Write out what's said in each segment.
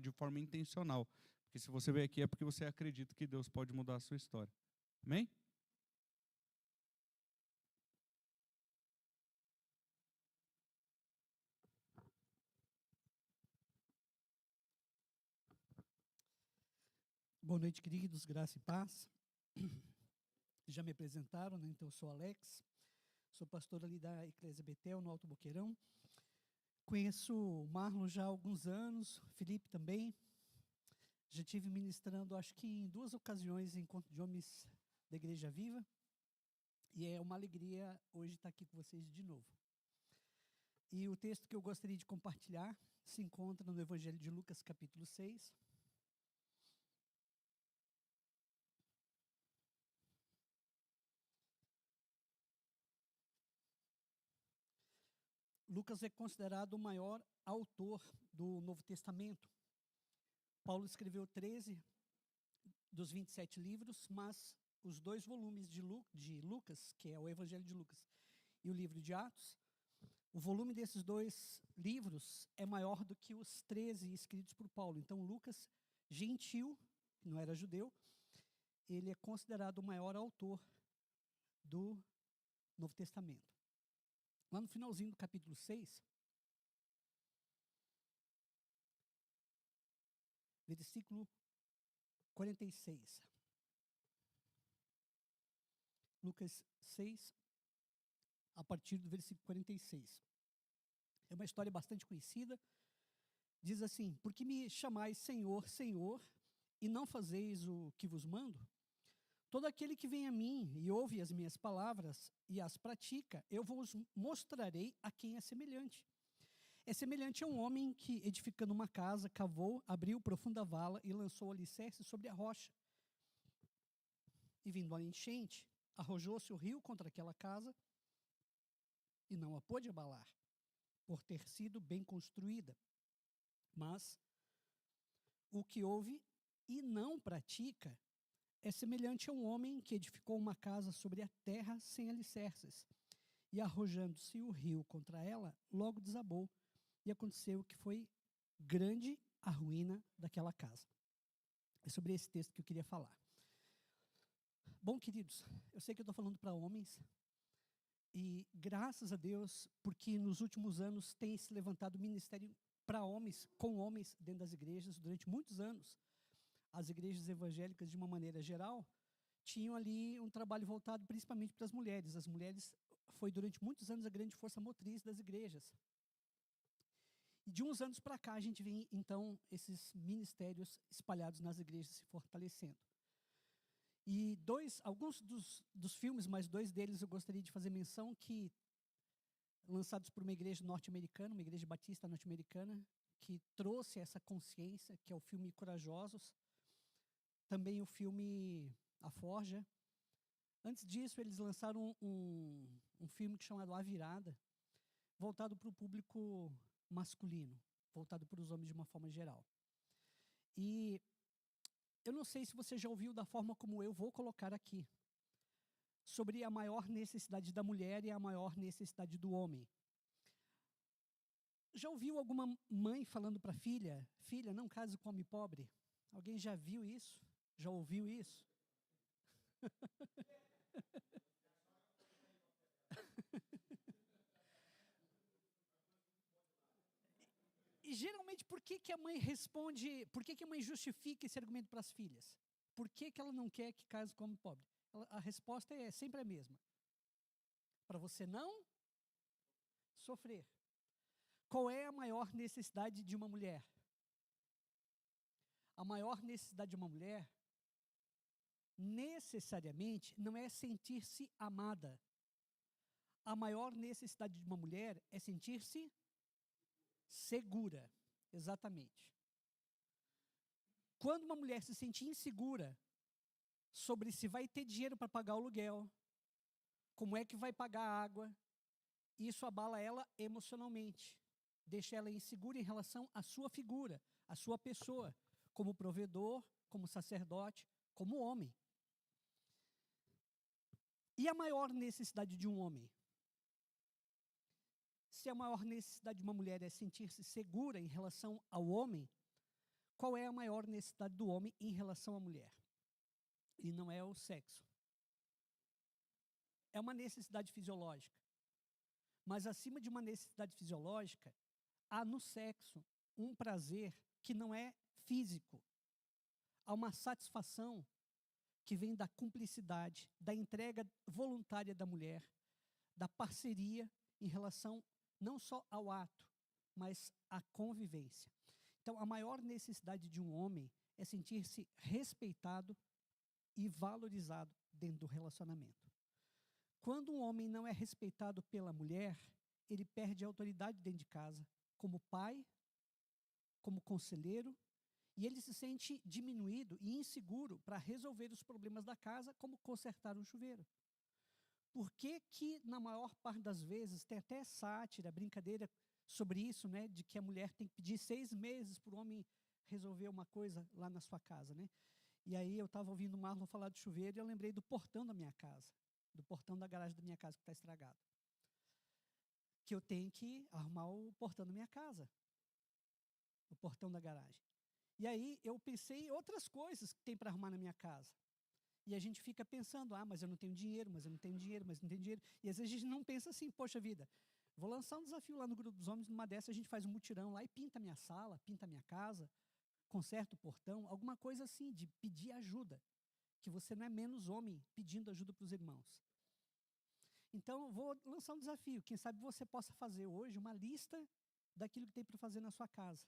de forma intencional. Porque se você veio aqui é porque você acredita que Deus pode mudar a sua história. Amém? Boa noite, queridos, graça e paz. Já me apresentaram, né? Então eu sou Alex, sou pastor ali da Eclésia Betel, no Alto Boqueirão. Conheço o Marlon já há alguns anos, Felipe também. Já tive ministrando, acho que em 2 ocasiões, em encontro de homens da Igreja Viva. E é uma alegria hoje estar aqui com vocês de novo. E o texto que eu gostaria de compartilhar se encontra no Evangelho de Lucas, capítulo 6. Lucas é considerado o maior autor do Novo Testamento. Paulo escreveu 13 dos 27 livros, mas os 2 volumes de Lucas, que é o Evangelho de Lucas e o livro de Atos, o volume desses 2 livros é maior do que os 13 escritos por Paulo. Então, Lucas, gentil, que não era judeu, ele é considerado o maior autor do Novo Testamento. Lá no finalzinho do capítulo 6, versículo 46. Lucas 6, a partir do versículo 46. É uma história bastante conhecida. Diz assim: por que me chamais Senhor, Senhor, e não fazeis o que vos mando? Todo aquele que vem a mim e ouve as minhas palavras e as pratica, eu vos mostrarei a quem é semelhante. É semelhante a um homem que, edificando uma casa, cavou, abriu profunda vala e lançou o alicerce sobre a rocha. E vindo a enchente, arrojou-se o rio contra aquela casa e não a pôde abalar, por ter sido bem construída. Mas o que ouve e não pratica é semelhante a um homem que edificou uma casa sobre a terra sem alicerces. E arrojando-se o rio contra ela, logo desabou. E aconteceu que foi grande a ruína daquela casa. É sobre esse texto que eu queria falar. Bom, queridos, eu sei que eu estou falando para homens. E graças a Deus, porque nos últimos anos tem se levantado ministério para homens, com homens dentro das igrejas. Durante muitos anos, as igrejas evangélicas, de uma maneira geral, tinham ali um trabalho voltado principalmente para as mulheres. As mulheres foi durante muitos anos a grande força motriz das igrejas. E de uns anos para cá a gente vê então esses ministérios espalhados nas igrejas se fortalecendo. E alguns dos filmes, mas 2 deles eu gostaria de fazer menção, que lançados por uma igreja norte-americana, uma igreja batista norte-americana, que trouxe essa consciência, que é o filme Corajosos. Também o filme A Forja. Antes disso, eles lançaram um filme chamado A Virada, voltado para o público masculino, voltado para os homens de uma forma geral. E eu não sei se você já ouviu da forma como eu vou colocar aqui, sobre a maior necessidade da mulher e a maior necessidade do homem. Já ouviu alguma mãe falando para a filha: filha, não case com homem pobre? Alguém já viu isso? Já ouviu isso? E geralmente, por que a mãe responde, por que a mãe justifica esse argumento para as filhas? Por que ela não quer que case com homem pobre? A resposta é sempre a mesma. Para você não sofrer. Qual é a maior necessidade de uma mulher? A maior necessidade de uma mulher, necessariamente, não é sentir-se amada. A maior necessidade de uma mulher é sentir-se segura. Exatamente. Quando uma mulher se sente insegura sobre se vai ter dinheiro para pagar o aluguel, como é que vai pagar a água, isso abala ela emocionalmente. Deixa ela insegura em relação à sua figura, à sua pessoa, como provedor, como sacerdote, como homem. E a maior necessidade de um homem? Se a maior necessidade de uma mulher é sentir-se segura em relação ao homem, qual é a maior necessidade do homem em relação à mulher? E não é o sexo. É uma necessidade fisiológica. Mas acima de uma necessidade fisiológica, há no sexo um prazer que não é físico. Há uma satisfação que vem da cumplicidade, da entrega voluntária da mulher, da parceria em relação não só ao ato, mas à convivência. Então, a maior necessidade de um homem é sentir-se respeitado e valorizado dentro do relacionamento. Quando um homem não é respeitado pela mulher, ele perde a autoridade dentro de casa, como pai, como conselheiro, e ele se sente diminuído e inseguro para resolver os problemas da casa, como consertar um chuveiro. Por que que, na maior parte das vezes, tem até sátira, brincadeira sobre isso, né, de que a mulher tem que pedir 6 meses para o homem resolver uma coisa lá na sua casa, né? E aí eu estava ouvindo o Marlon falar de chuveiro e eu lembrei do portão da minha casa, do portão da garagem da minha casa que está estragado. Que eu tenho que arrumar o portão da minha casa, o portão da garagem. E aí eu pensei em outras coisas que tem para arrumar na minha casa. E a gente fica pensando, mas eu não tenho dinheiro, mas eu não tenho dinheiro, mas não tenho dinheiro. E às vezes a gente não pensa assim, poxa vida, vou lançar um desafio lá no Grupo dos Homens, numa dessa a gente faz um mutirão lá e pinta a minha sala, pinta a minha casa, conserta o portão, alguma coisa assim, de pedir ajuda. Que você não é menos homem pedindo ajuda para os irmãos. Então, eu vou lançar um desafio. Quem sabe você possa fazer hoje uma lista daquilo que tem para fazer na sua casa.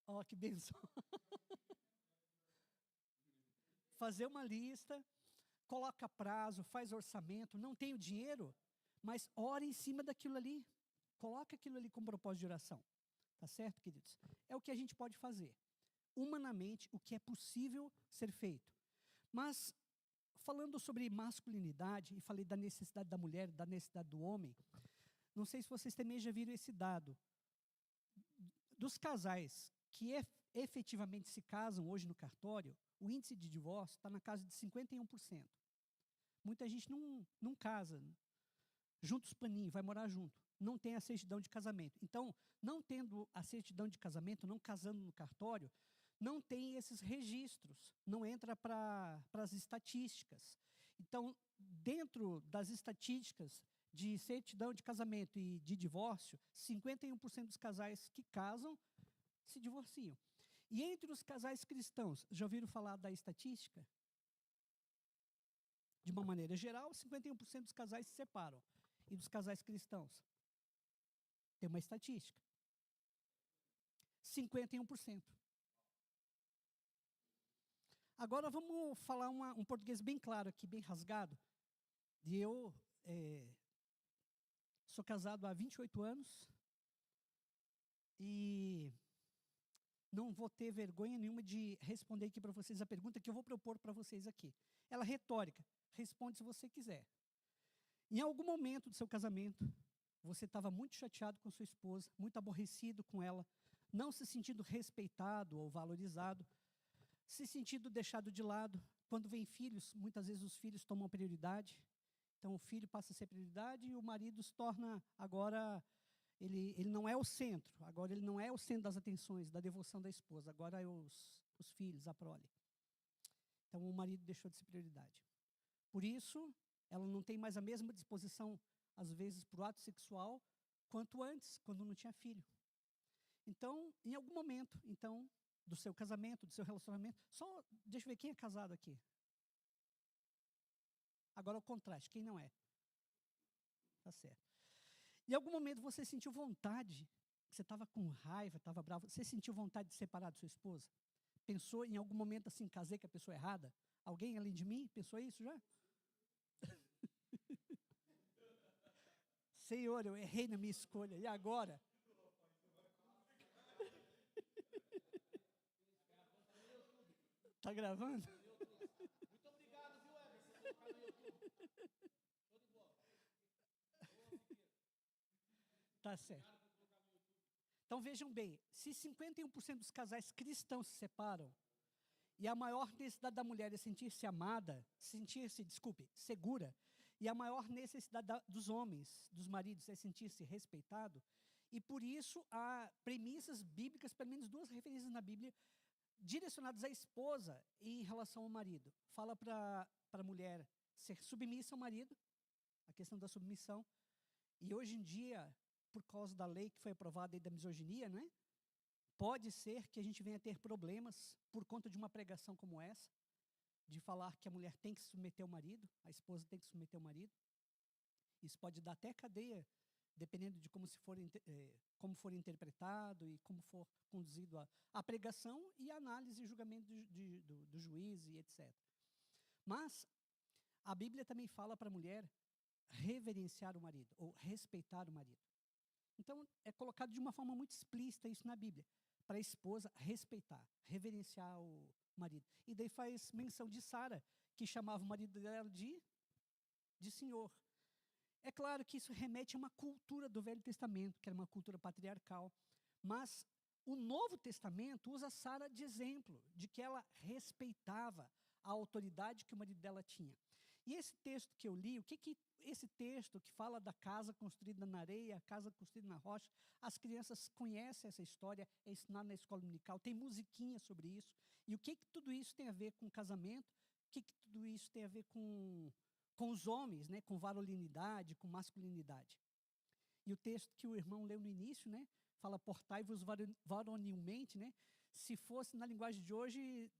Ó, que benção. Fazer uma lista, coloca prazo, faz orçamento, não tenho dinheiro, mas ora em cima daquilo ali. Coloca aquilo ali como propósito de oração. Tá certo, queridos? É o que a gente pode fazer. Humanamente, o que é possível ser feito. Mas, falando sobre masculinidade, e falei da necessidade da mulher, da necessidade do homem, não sei se vocês também já viram esse dado. Dos casais que efetivamente se casam hoje no cartório, o índice de divórcio está na casa de 51%. Muita gente não casa, junta os paninhos, vai morar junto. Não tem a certidão de casamento. Então, não tendo a certidão de casamento, não casando no cartório, não tem esses registros, não entra para as estatísticas. Então, dentro das estatísticas de certidão de casamento e de divórcio, 51% dos casais que casam se divorciam. E entre os casais cristãos, já ouviram falar da estatística? De uma maneira geral, 51% dos casais se separam. E dos casais cristãos? Tem uma estatística. 51%. Agora vamos falar um português bem claro aqui, bem rasgado. E eu sou casado há 28 anos e não vou ter vergonha nenhuma de responder aqui para vocês a pergunta que eu vou propor para vocês aqui. Ela é retórica, responde se você quiser. Em algum momento do seu casamento, você estava muito chateado com sua esposa, muito aborrecido com ela, não se sentindo respeitado ou valorizado, se sentindo deixado de lado. Quando vem filhos, muitas vezes os filhos tomam prioridade. Então, o filho passa a ser prioridade e o marido se torna agora, ele não é o centro. Agora, ele não é o centro das atenções, da devoção da esposa. Agora é os filhos, a prole. Então, o marido deixou de ser prioridade. Por isso, ela não tem mais a mesma disposição, às vezes, para o ato sexual, quanto antes, quando não tinha filho. Então, em algum momento, então, do seu casamento, do seu relacionamento, só deixa eu ver quem é casado aqui. Agora o contraste, quem não é? Tá certo. Em algum momento você sentiu vontade, você estava com raiva, estava bravo, você sentiu vontade de separar de sua esposa? Pensou em algum momento assim, casei com a pessoa errada? Alguém além de mim pensou isso já? Senhor, eu errei na minha escolha, e agora? Tá gravando? Muito obrigado, viu, Emerson? Colocar no YouTube. Show de bola. Tá certo. Então vejam bem, se 51% dos casais cristãos se separam, e a maior necessidade da mulher é sentir-se amada, sentir-se, segura, E a maior necessidade dos homens, dos maridos, é sentir-se respeitado. E por isso há premissas bíblicas, pelo menos 2 referências na Bíblia, direcionadas à esposa em relação ao marido. Fala para a mulher ser submissa ao marido, a questão da submissão. E hoje em dia, por causa da lei que foi aprovada aí da misoginia, né? Pode ser que a gente venha ter problemas por conta de uma pregação como essa, de falar que a mulher tem que se submeter ao marido, a esposa tem que se submeter ao marido. Isso pode dar até cadeia, dependendo de como for interpretado e como for conduzido a pregação e a análise e julgamento do juiz e etc. Mas a Bíblia também fala para a mulher reverenciar o marido, ou respeitar o marido. Então, é colocado de uma forma muito explícita isso na Bíblia, para a esposa respeitar, reverenciar o marido. E daí faz menção de Sara, que chamava o marido dela de senhor. É claro que isso remete a uma cultura do Velho Testamento, que era uma cultura patriarcal, mas o Novo Testamento usa Sara de exemplo, de que ela respeitava a autoridade que o marido dela tinha. E esse texto que eu li, o que esse texto que fala da casa construída na areia, a casa construída na rocha, as crianças conhecem essa história, é ensinado na escola dominical, tem musiquinha sobre isso. E o que tudo isso tem a ver com casamento? O que tudo isso tem a ver com os homens, né, com varolinidade, com masculinidade? E o texto que o irmão leu no início, né, fala portai-vos varonilmente, né? Se fosse na linguagem de hoje,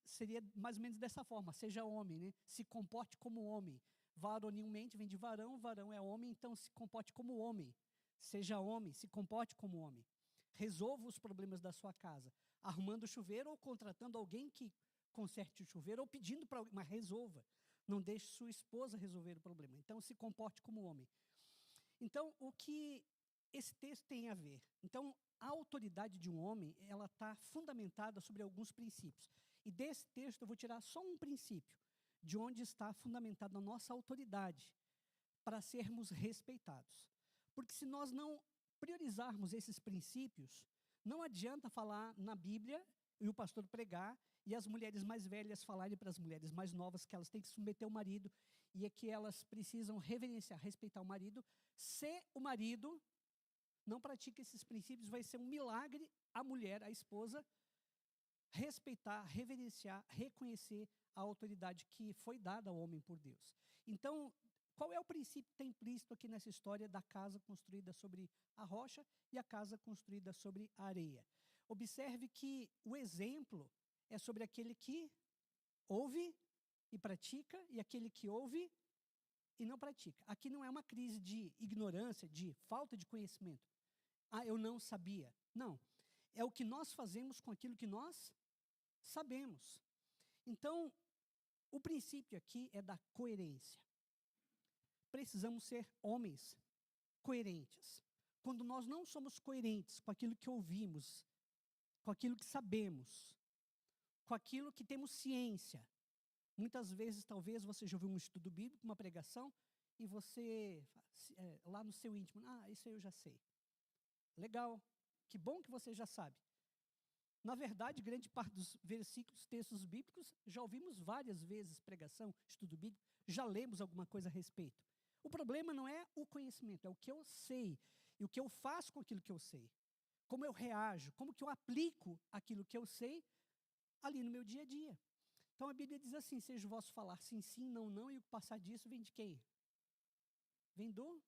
seria mais ou menos dessa forma, seja homem, né? Se comporte como homem. Varonilmente vem de varão, varão é homem, então se comporte como homem. Seja homem, se comporte como homem. Resolva os problemas da sua casa, arrumando o chuveiro ou contratando alguém que conserte o chuveiro ou pedindo para alguém, mas resolva. Não deixe sua esposa resolver o problema. Então se comporte como homem. Então o que esse texto tem a ver? Então a autoridade de um homem, ela está fundamentada sobre alguns princípios. E desse texto eu vou tirar só um princípio, de onde está fundamentada a nossa autoridade, para sermos respeitados. Porque se nós não priorizarmos esses princípios, não adianta falar na Bíblia e o pastor pregar, e as mulheres mais velhas falarem para as mulheres mais novas que elas têm que submeter o marido, e é que elas precisam reverenciar, respeitar o marido. Se o marido não pratica esses princípios, vai ser um milagre a mulher, a esposa, respeitar, reverenciar, reconhecer a autoridade que foi dada ao homem por Deus. Então, qual é o princípio que está implícito aqui nessa história da casa construída sobre a rocha e a casa construída sobre a areia? Observe que o exemplo é sobre aquele que ouve e pratica e aquele que ouve e não pratica. Aqui não é uma crise de ignorância, de falta de conhecimento. Ah, eu não sabia. Não. É o que nós fazemos com aquilo que nós sabemos. Então, o princípio aqui é da coerência. Precisamos ser homens coerentes. Quando nós não somos coerentes com aquilo que ouvimos, com aquilo que sabemos, com aquilo que temos ciência, muitas vezes, talvez, você já ouviu um estudo bíblico, uma pregação, e você, lá no seu íntimo, isso aí eu já sei. Legal, que bom que você já sabe. Na verdade, grande parte dos versículos, textos bíblicos, já ouvimos várias vezes pregação, estudo bíblico, já lemos alguma coisa a respeito. O problema não é o conhecimento, é o que eu sei e o que eu faço com aquilo que eu sei. Como eu reajo, como que eu aplico aquilo que eu sei ali no meu dia a dia. Então a Bíblia diz assim, seja o vosso falar sim, sim, não, não, e o passar disso vem de quem? Vem do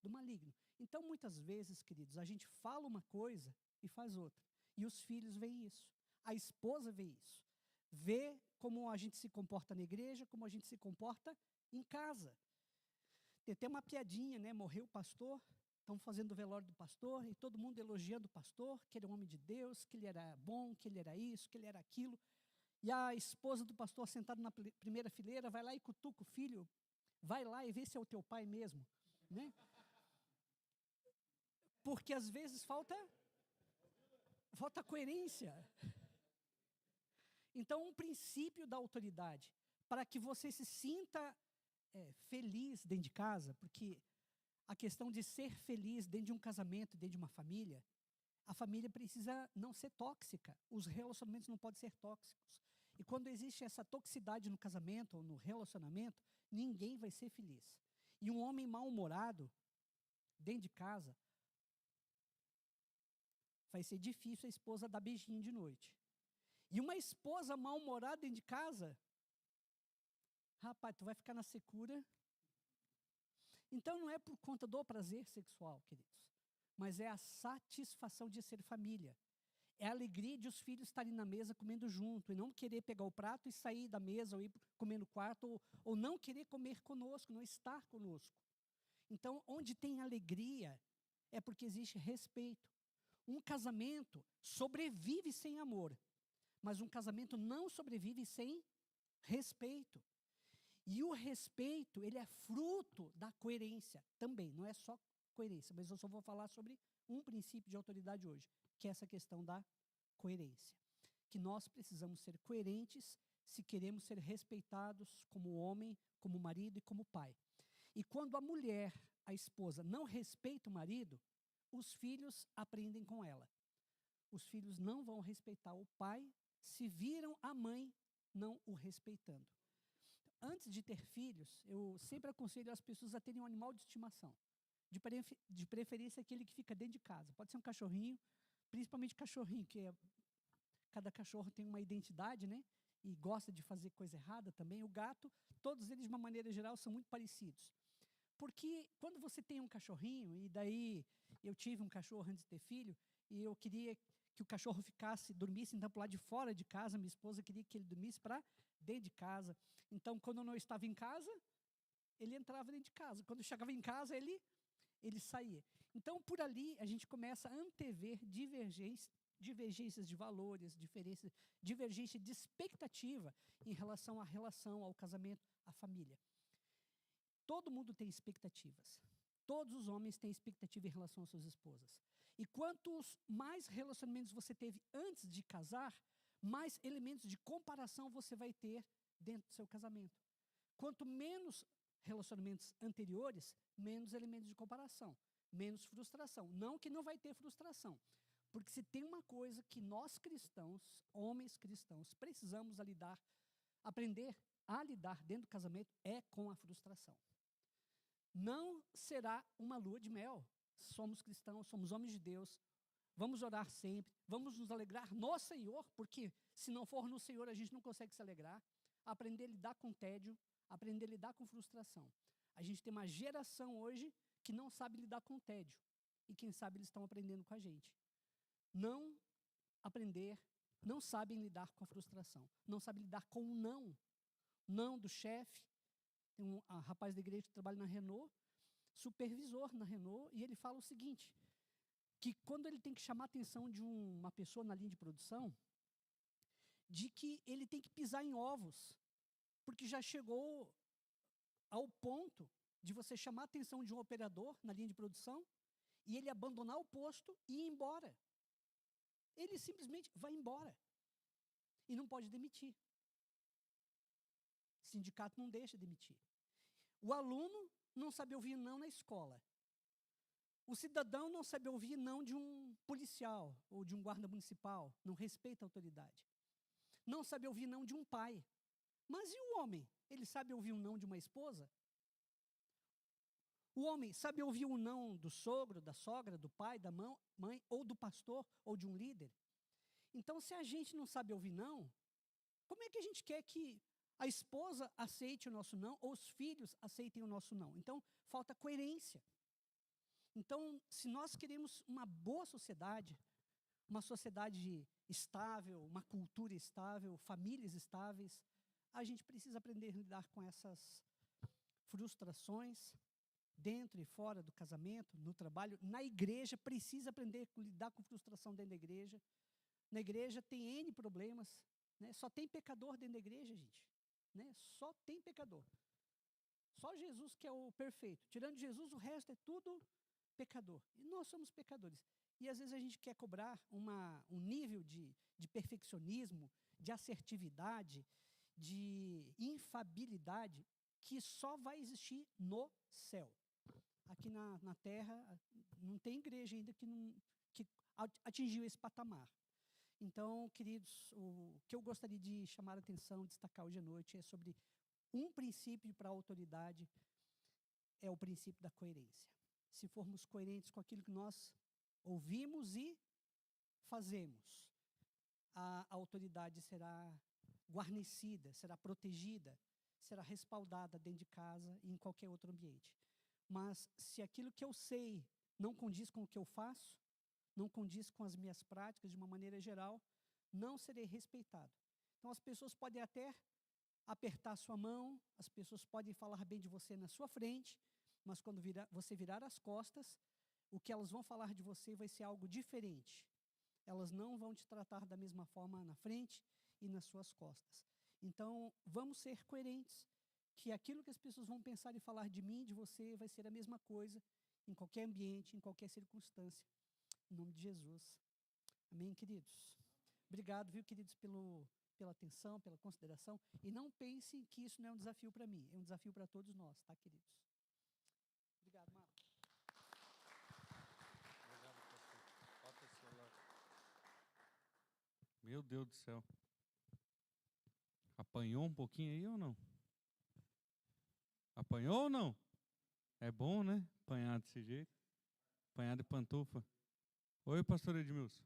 maligno. Então muitas vezes, queridos, a gente fala uma coisa e faz outra. E os filhos veem isso. A esposa vê isso. Vê como a gente se comporta na igreja, como a gente se comporta em casa. Tem até uma piadinha, né? Morreu o pastor, estão fazendo o velório do pastor, e todo mundo elogiando o pastor, que ele é um homem de Deus, que ele era bom, que ele era isso, que ele era aquilo. E a esposa do pastor, sentada na primeira fileira, vai lá e cutuca o filho, vai lá e vê se é o teu pai mesmo. Né? Porque às vezes falta coerência. Então, um princípio da autoridade, para que você se sinta feliz dentro de casa, porque a questão de ser feliz dentro de um casamento, dentro de uma família, a família precisa não ser tóxica, os relacionamentos não podem ser tóxicos. E quando existe essa toxicidade no casamento ou no relacionamento, ninguém vai ser feliz. E um homem mal-humorado, dentro de casa, vai ser difícil a esposa dar beijinho de noite. E uma esposa mal-humorada dentro de casa, rapaz, tu vai ficar na secura. Então não é por conta do prazer sexual, queridos, mas é a satisfação de ser família. É a alegria de os filhos estarem na mesa comendo junto e não querer pegar o prato e sair da mesa ou ir comer no quarto ou não querer comer conosco, não estar conosco. Então, onde tem alegria é porque existe respeito. Um casamento sobrevive sem amor, mas um casamento não sobrevive sem respeito. E o respeito, ele é fruto da coerência também, não é só coerência, mas eu só vou falar sobre um princípio de autoridade hoje, que é essa questão da coerência. Que nós precisamos ser coerentes se queremos ser respeitados como homem, como marido e como pai. E quando a mulher, a esposa, não respeita o marido, os filhos aprendem com ela. Os filhos não vão respeitar o pai se viram a mãe não o respeitando. Antes de ter filhos, eu sempre aconselho as pessoas a terem um animal de estimação. De preferência aquele que fica dentro de casa. Pode ser um cachorrinho, principalmente cachorrinho, cada cachorro tem uma identidade, né? E gosta de fazer coisa errada também. O gato, todos eles, de uma maneira geral, são muito parecidos. Porque quando você tem um cachorrinho, e daí eu tive um cachorro antes de ter filho, e eu queria que o cachorro dormisse então para lá de fora de casa, minha esposa queria que ele dormisse para dentro de casa. Então, quando eu não estava em casa, ele entrava dentro de casa. Quando eu chegava em casa, ele saía. Então, por ali, a gente começa a antever divergências de valores, divergência de expectativa em relação à relação, ao casamento, à família. Todo mundo tem expectativas. Todos os homens têm expectativa em relação às suas esposas. E quantos mais relacionamentos você teve antes de casar, mais elementos de comparação você vai ter dentro do seu casamento. Quanto menos relacionamentos anteriores, menos elementos de comparação, menos frustração. Não que não vai ter frustração, porque se tem uma coisa que nós cristãos, homens cristãos, precisamos aprender a lidar dentro do casamento é com a frustração. Não será uma lua de mel. Somos cristãos, somos homens de Deus, vamos orar sempre, vamos nos alegrar no Senhor, porque se não for no Senhor a gente não consegue se alegrar. Aprender a lidar com tédio, aprender a lidar com frustração. A gente tem uma geração hoje que não sabe lidar com tédio. E quem sabe eles estão aprendendo com a gente. Não sabem lidar com a frustração. Não sabem lidar com o não. Não do chefe. Tem um rapaz da igreja que trabalha na Renault, supervisor na Renault, e ele fala o seguinte, que quando ele tem que chamar a atenção de uma pessoa na linha de produção, de que ele tem que pisar em ovos, porque já chegou ao ponto de você chamar a atenção de um operador na linha de produção e ele abandonar o posto e ir embora. Ele simplesmente vai embora e não pode demitir. O sindicato não deixa demitir. O aluno não sabe ouvir não na escola. O cidadão não sabe ouvir não de um policial ou de um guarda municipal, não respeita a autoridade. Não sabe ouvir não de um pai. Mas e o homem? Ele sabe ouvir um não de uma esposa? O homem sabe ouvir um não do sogro, da sogra, do pai, da mãe, ou do pastor, ou de um líder? Então, se a gente não sabe ouvir não, como é que a gente quer que a esposa aceite o nosso não, ou os filhos aceitem o nosso não? Então, falta coerência. Então, se nós queremos uma boa sociedade, uma sociedade estável, uma cultura estável, famílias estáveis, a gente precisa aprender a lidar com essas frustrações, dentro e fora do casamento, no trabalho, na igreja, precisa aprender a lidar com frustração dentro da igreja. Na igreja tem N problemas, né? Só tem pecador dentro da igreja, gente. Né? Só tem pecador. Só Jesus que é o perfeito. Tirando Jesus, o resto é tudo pecador. E nós somos pecadores. E às vezes a gente quer cobrar um nível de perfeccionismo, de assertividade, de infabilidade, que só vai existir no céu. Aqui na terra, não tem igreja ainda que atingiu esse patamar. Então, queridos, o que eu gostaria de chamar a atenção, destacar hoje à noite, é sobre um princípio para a autoridade, é o princípio da coerência. Se formos coerentes com aquilo que nós ouvimos e fazemos, a autoridade será guarnecida, será protegida, será respaldada dentro de casa e em qualquer outro ambiente. Mas se aquilo que eu sei não condiz com o que eu faço, não condiz com as minhas práticas de uma maneira geral, não serei respeitado. Então as pessoas podem até apertar sua mão, as pessoas podem falar bem de você na sua frente, mas quando você virar as costas, o que elas vão falar de você vai ser algo diferente. Elas não vão te tratar da mesma forma na frente e nas suas costas. Então, vamos ser coerentes, que aquilo que as pessoas vão pensar e falar de mim, de você, vai ser a mesma coisa em qualquer ambiente, em qualquer circunstância. Em nome de Jesus. Amém, queridos? Obrigado, viu, queridos, pela atenção, pela consideração. E não pensem que isso não é um desafio para mim, é um desafio para todos nós, tá, queridos? Obrigado, Marcos. Obrigado, pastor. Bota o celular. Meu Deus do céu. Apanhou um pouquinho aí ou não? Apanhou ou não? É bom, né? Apanhar desse jeito. Apanhar de pantufa. Oi, pastor Edmilson.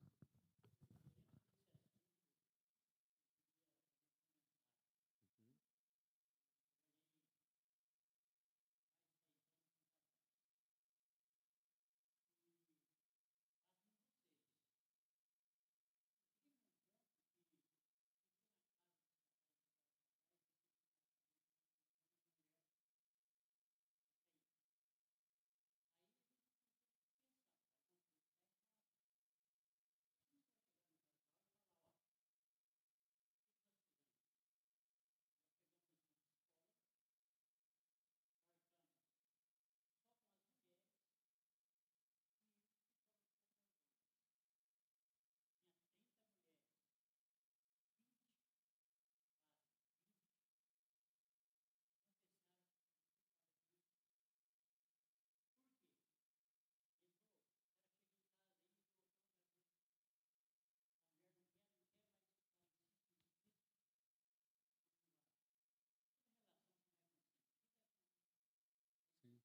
Sim.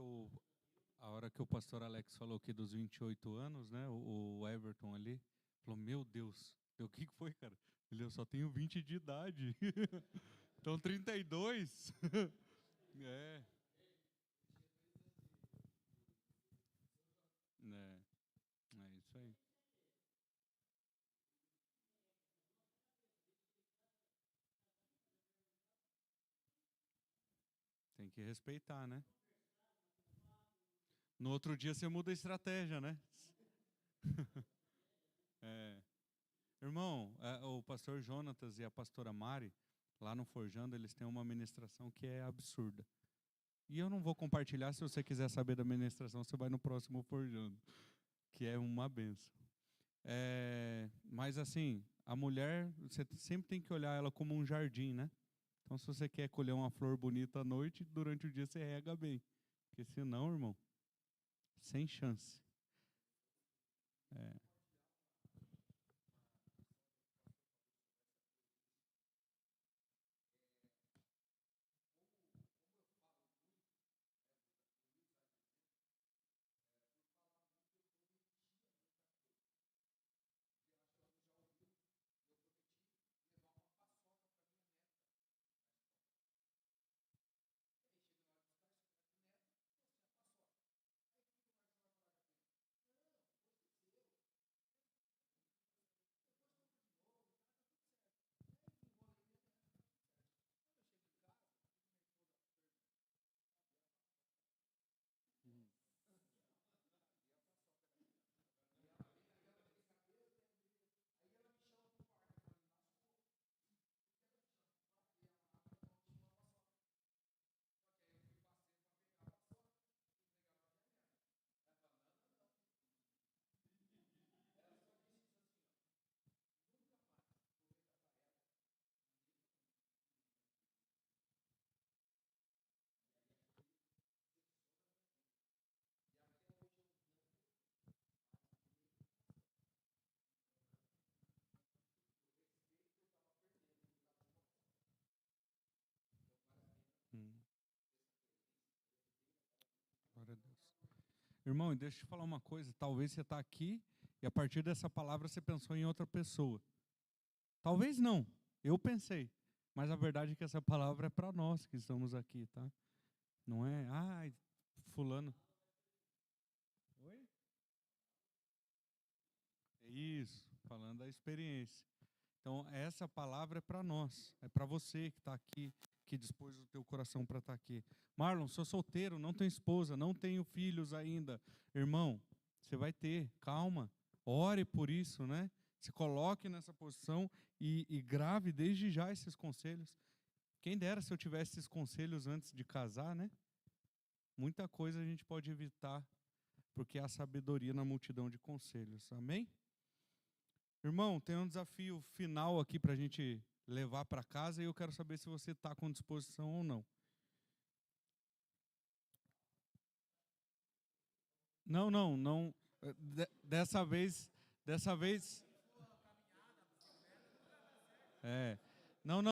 Uhum. A hora que o pastor Alex falou aqui dos 28 anos, né? O Everton ali falou: Meu Deus, o que foi, cara? Ele, eu só tenho 20 de idade. Então 32. É. É. É isso aí. Tem que respeitar, né? No outro dia você muda a estratégia, né? É. Irmão, o pastor Jonatas e a pastora Mari, lá no Forjando, eles têm uma ministração que é absurda. E eu não vou compartilhar, se você quiser saber da ministração, você vai no próximo Forjando, que é uma benção. Mas assim, a mulher, você sempre tem que olhar ela como um jardim, né? Então, se você quer colher uma flor bonita à noite, durante o dia você rega bem. Porque senão, irmão, sem chance. Glória a Deus. Irmão, e deixa eu te falar uma coisa. Talvez você está aqui e a partir dessa palavra você pensou em outra pessoa. Talvez não. Eu pensei. Mas a verdade é que essa palavra é para nós que estamos aqui, tá? Não é, fulano. Oi? Isso, falando da experiência. Então, essa palavra é para nós. É para você que está aqui, que dispôs o teu coração para estar aqui. Marlon, sou solteiro, não tenho esposa, não tenho filhos ainda. Irmão, você vai ter, calma. Ore por isso, né? Se coloque nessa posição e grave desde já esses conselhos. Quem dera se eu tivesse esses conselhos antes de casar, né? Muita coisa a gente pode evitar, porque há sabedoria na multidão de conselhos. Amém? Irmão, tem um desafio final aqui para a gente levar para casa e eu quero saber se você está com disposição ou não. Não. Dessa vez. Não.